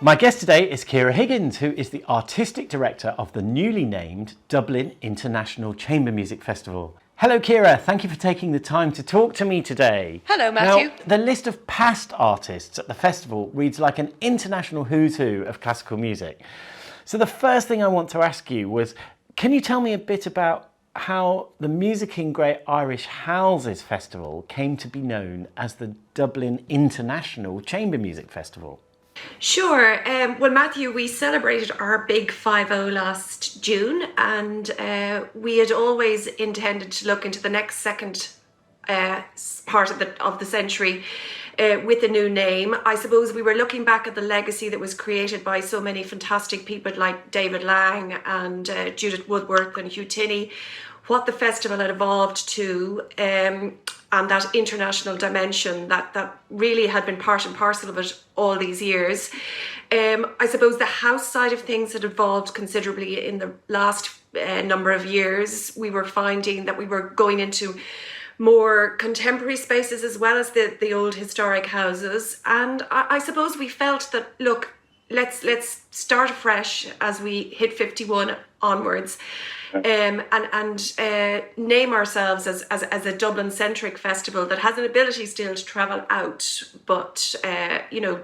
My guest today is Ciara Higgins, who is the Artistic Director of the newly named Dublin International Chamber Music Festival. Hello Ciara, thank you for taking the time to talk to me today. Hello Matthew. Now, the list of past artists at the festival reads like an international who's who of classical music. So the first thing I want to ask you was, can you tell me a bit about how the Music in Great Irish Houses Festival came to be known as the Dublin International Chamber Music Festival? Sure. Well, Matthew, we celebrated our big 5-0 last June, and we had always intended to look into the next second part of the century with a new name. I suppose we were looking back at the legacy that was created by so many fantastic people like David Lang and Judith Woodworth and Hugh Tinney, what the festival had evolved to, and that international dimension that really had been part and parcel of it all these years. I suppose the house side of things had evolved considerably in the last number of years. We were finding that we were going into more contemporary spaces as well as the old historic houses. And I suppose we felt that, look, let's start afresh as we hit 51 onwards. And name ourselves as a Dublin-centric festival that has an ability still to travel out, but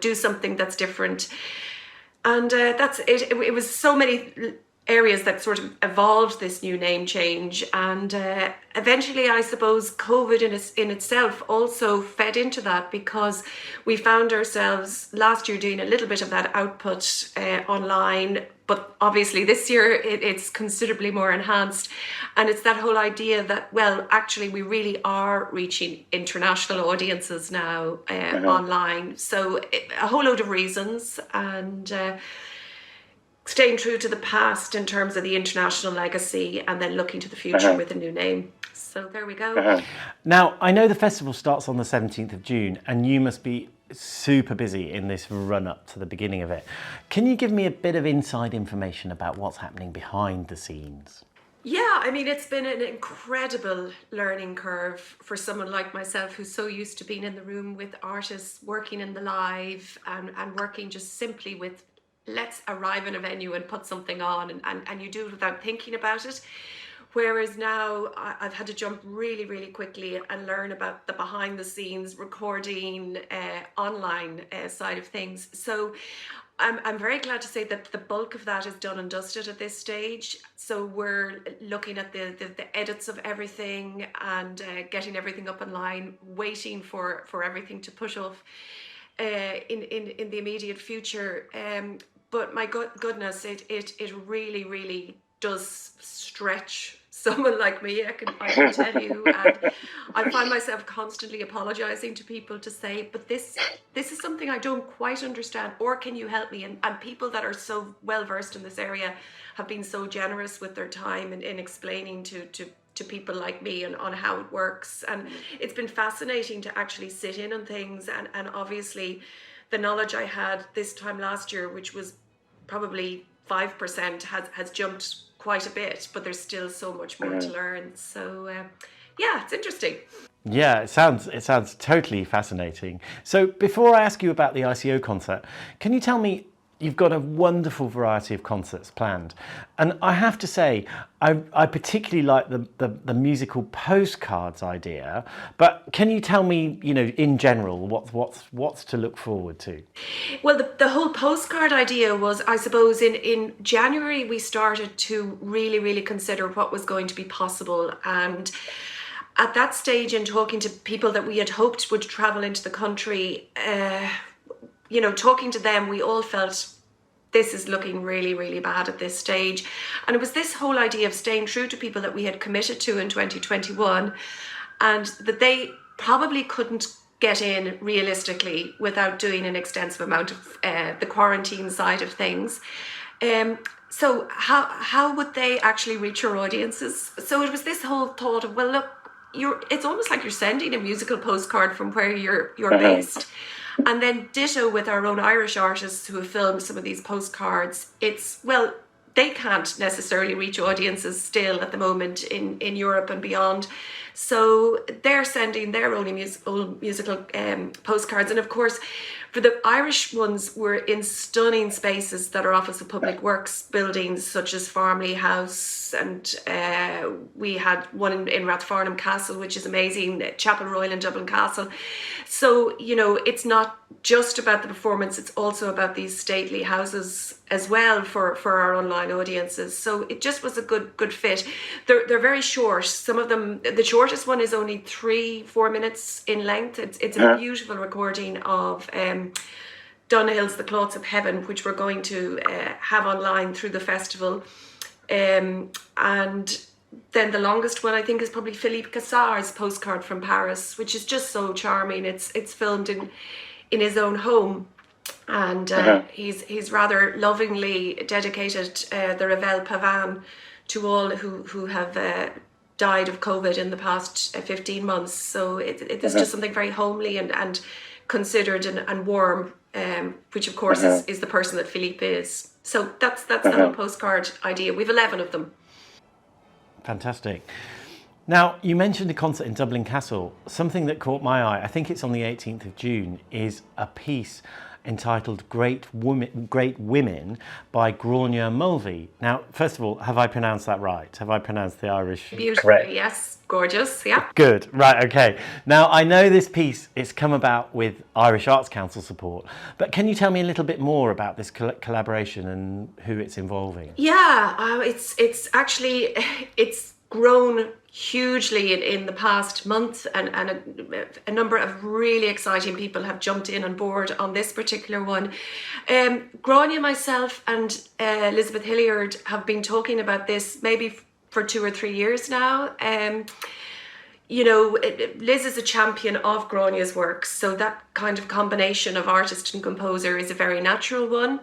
do something that's different. And that's it. It was so many areas that sort of evolved this new name change, and eventually I suppose COVID in itself also fed into that, because we found ourselves last year doing a little bit of that output online, but obviously this year it's considerably more enhanced. And it's that whole idea that, well, actually we really are reaching international audiences now online. So a whole load of reasons, and staying true to the past in terms of the international legacy, and then looking to the future with a new name. So there we go. Now, I know the festival starts on the 17th of June, and you must be super busy in this run up to the beginning of it. Can you give me a bit of inside information about what's happening behind the scenes? Yeah, I mean, it's been an incredible learning curve for someone like myself, who's so used to being in the room with artists, working in the live, and working just simply with, let's arrive in a venue and put something on, and you do it without thinking about it. Whereas now I've had to jump really, really quickly and learn about the behind the scenes recording, online side of things. So I'm very glad to say that the bulk of that is done and dusted at this stage. So we're looking at the edits of everything, and getting everything up online, waiting for everything to push off in the immediate future. But my goodness, it really, really does stretch someone like me, I can tell you. And I find myself constantly apologizing to people to say, but this is something I don't quite understand, or can you help me? And people that are so well versed in this area have been so generous with their time in explaining to people like me on how it works. And it's been fascinating to actually sit in on things, and obviously the knowledge I had this time last year, which was probably 5%, has jumped quite a bit, but there's still so much more to learn. So yeah, it's interesting. Yeah, it sounds totally fascinating. So before I ask you about the ICO concert, can you tell me, you've got a wonderful variety of concerts planned, and I have to say I particularly like the musical postcards idea, but can you tell me, in general, what's to look forward to? Well, the whole postcard idea was, I suppose, in January we started to really, really consider what was going to be possible. And at that stage, in talking to people that we had hoped would travel into the country, talking to them, we all felt this is looking really, really bad at this stage. And it was this whole idea of staying true to people that we had committed to in 2021, and that they probably couldn't get in realistically without doing an extensive amount of the quarantine side of things. So how would they actually reach your audiences? So it was this whole thought of, well, look, it's almost like you're sending a musical postcard from where you're based. And then ditto with our own Irish artists who have filmed some of these postcards. It's, well, they can't necessarily reach audiences still at the moment in Europe and beyond. So they're sending their own musical postcards. And of course, for the Irish ones, we're in stunning spaces that are Office of Public Works buildings, such as Farmley House, and we had one in Rathfarnham Castle, which is amazing, Chapel Royal in Dublin Castle. So, you know, it's not just about the performance, it's also about these stately houses as well for our online audiences. So it just was a good fit. They're very short. Some of them, the shortest one is only 3-4 minutes in length. It's a beautiful recording of Dunhill's The Cloughs of Heaven, which we're going to have online through the festival. And then the longest one, I think, is probably Philippe Cassard's Postcard from Paris, which is just so charming. It's filmed in his own home, and he's rather lovingly dedicated the Revel Pavane to all who have died of COVID in the past 15 months. So it's just something very homely and considered and warm, which of course is the person that Philippe is. So that's the whole postcard idea. We've 11 of them. Fantastic. Now, you mentioned a concert in Dublin Castle. Something that caught my eye, I think it's on the 18th of June, is a piece entitled Great Women by Gráinne Mulvey. Now, first of all, have I pronounced that right? Have I pronounced the Irish Beautifully, correct? yes. Gorgeous, yeah. Good, right, okay. Now, I know this piece, it's come about with Irish Arts Council support, but can you tell me a little bit more about this collaboration and who it's involving? Yeah, it's actually, it's grown hugely in the past month, and a number of really exciting people have jumped in on board on this particular one. Gráinne, myself and Elizabeth Hilliard have been talking about this maybe for 2 or 3 years now. You know, Liz is a champion of Gráinne's works, so that kind of combination of artist and composer is a very natural one.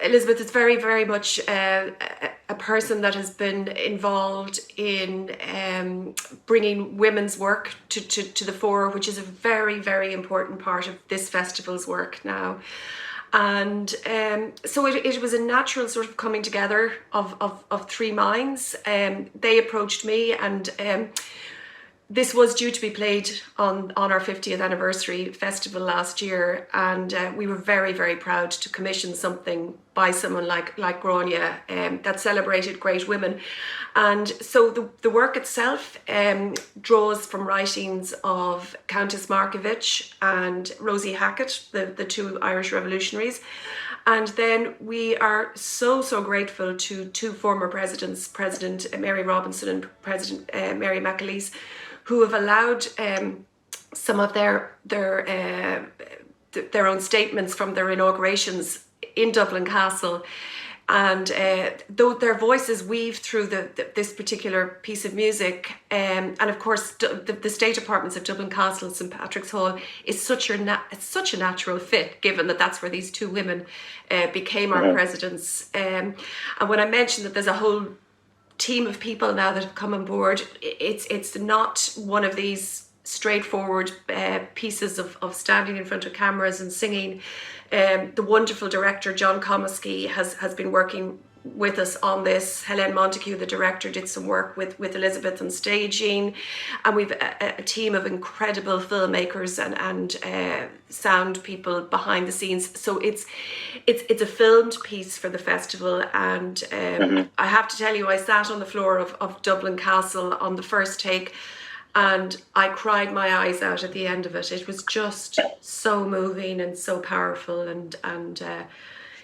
Elizabeth is very, very much a person that has been involved in bringing women's work to the fore, which is a very, very important part of this festival's work now. And so it was a natural sort of coming together of three minds. They approached me, and this was due to be played on our 50th anniversary festival last year, and we were very, very proud to commission something by someone like Gráinne that celebrated great women. And so the work itself draws from writings of Countess Markievicz and Rosie Hackett, the two Irish revolutionaries. And then we are so grateful to two former presidents, President Mary Robinson and President Mary McAleese, who have allowed some of their own statements from their inaugurations in Dublin Castle. And though their voices weave through this particular piece of music, and of course the State Apartments of Dublin Castle and St Patrick's Hall is such a natural fit, given that that's where these two women became our presidents. And when I mentioned that there's a whole team of people now that have come on board, it's not one of these straightforward pieces of standing in front of cameras and singing. The wonderful director John Comiskey has been working with us on this. Hélène Montague, the director, did some work with Elizabeth on staging, and we've a team of incredible filmmakers and sound people behind the scenes. So it's a filmed piece for the festival, and I have to tell you, I sat on the floor of Dublin Castle on the first take, and I cried my eyes out at the end of it. It was just so moving and so powerful, and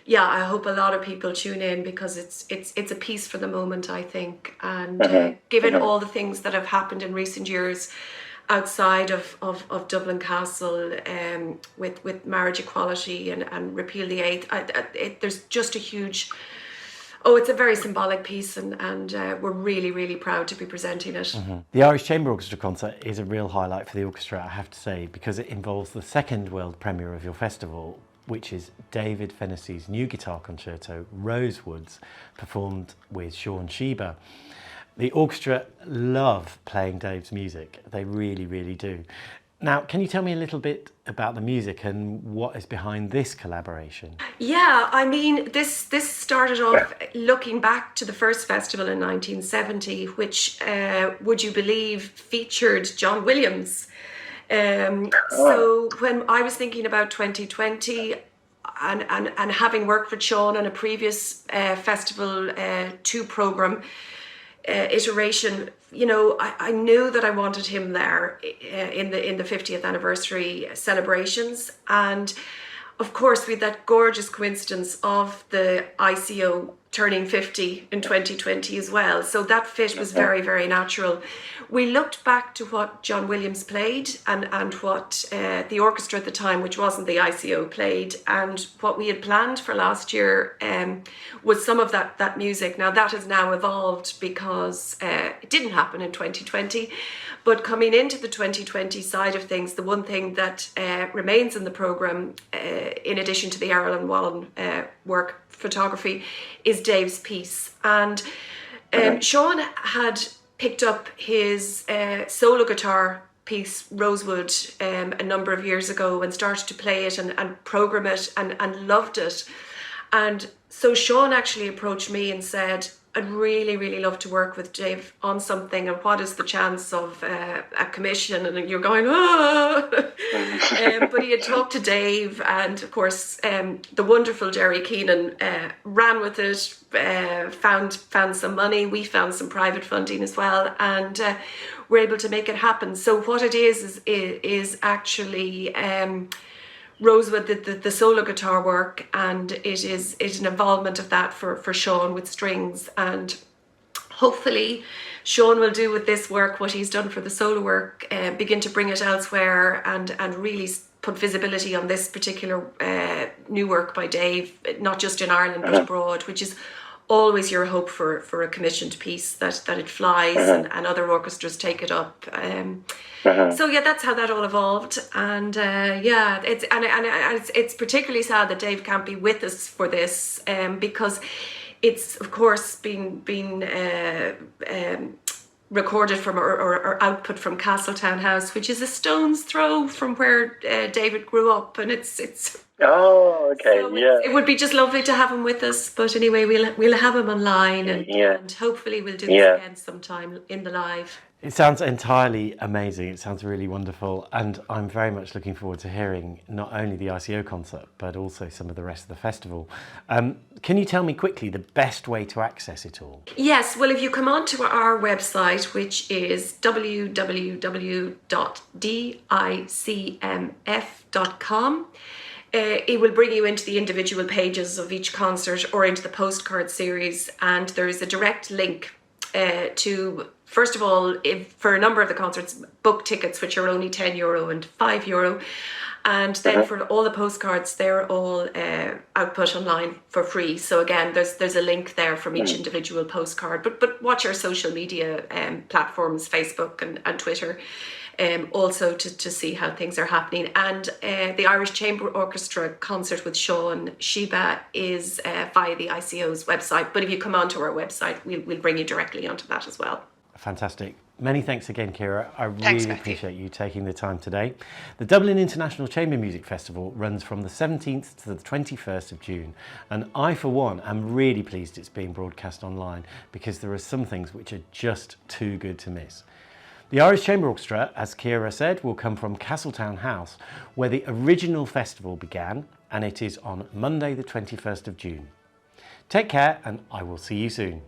yeah, I hope a lot of people tune in, because it's a piece for the moment, I think. And given all the things that have happened in recent years outside of Dublin Castle, with marriage equality and repeal the eighth, there's just a huge. Oh, it's a very symbolic piece, and we're really, really proud to be presenting it. The Irish Chamber Orchestra concert is a real highlight for the orchestra, I have to say, because it involves the second world premiere of your festival, which is David Fennessy's new guitar concerto, Rosewoods, performed with Sean Sheba. The orchestra love playing Dave's music. They really, really do. Now, can you tell me a little bit about the music and what is behind this collaboration? Yeah, I mean, this started off looking back to the first festival in 1970, which, would you believe, featured John Williams. So when I was thinking about 2020 and having worked with Sean on a previous Festival 2 programme, iteration, you know, I knew that I wanted him there in the 50th anniversary celebrations. And of course, we had that gorgeous coincidence of the ICO turning 50 in 2020 as well. So that fit was very, very natural. We looked back to what John Williams played and what the orchestra at the time, which wasn't the ICO, played, and what we had planned for last year was some of that music. Now that has now evolved because it didn't happen in 2020. But coming into the 2020 side of things, the one thing that remains in the programme, in addition to the Errol and Wallen work photography, is Dave's piece. And Sean had picked up his solo guitar piece, Rosewood, a number of years ago and started to play it and program it and loved it. And so Sean actually approached me and said, I'd really, really love to work with Dave on something, and what is the chance of a commission? And you're going, oh! But he had talked to Dave, and of course the wonderful Jerry Keenan ran with it, found some money. We found some private funding as well, and we're able to make it happen. So what it is actually Rosewood, the solo guitar work, and it is an involvement of that for Sean with strings. And hopefully Sean will do with this work what he's done for the solo work, begin to bring it elsewhere and really put visibility on this particular new work by Dave, not just in Ireland but abroad, which is always your hope for a commissioned piece, that it flies and other orchestras take it up. So yeah, that's how that all evolved, and yeah, it's particularly sad that Dave can't be with us for this, because it's of course been recorded from or output from Castletown House, which is a stone's throw from where David grew up, and it's. Oh, okay, So yeah. it would be just lovely to have him with us, but anyway, we'll have him online, and hopefully we'll do this again sometime in the live. It sounds entirely amazing. It sounds really wonderful, and I'm very much looking forward to hearing not only the ICO concert but also some of the rest of the festival. Can you tell me quickly the best way to access it all? Yes, well, if you come on to our website, which is www.dicmf.com, it will bring you into the individual pages of each concert or into the postcard series, and there is a direct link to, first of all, for a number of the concerts, book tickets, which are only €10 and €5. And then for all the postcards, they're all output online for free. So again, there's a link there from each individual postcard. But watch our social media platforms, Facebook and Twitter, also to see how things are happening. And the Irish Chamber Orchestra concert with Sean Sheba is via the ICO's website. But if you come onto our website, we'll bring you directly onto that as well. Fantastic. Many thanks again, Ciara. I really appreciate you taking the time today. The Dublin International Chamber Music Festival runs from the 17th to the 21st of June, and I, for one, am really pleased it's being broadcast online, because there are some things which are just too good to miss. The Irish Chamber Orchestra, as Ciara said, will come from Castletown House, where the original festival began, and it is on Monday the 21st of June. Take care, and I will see you soon.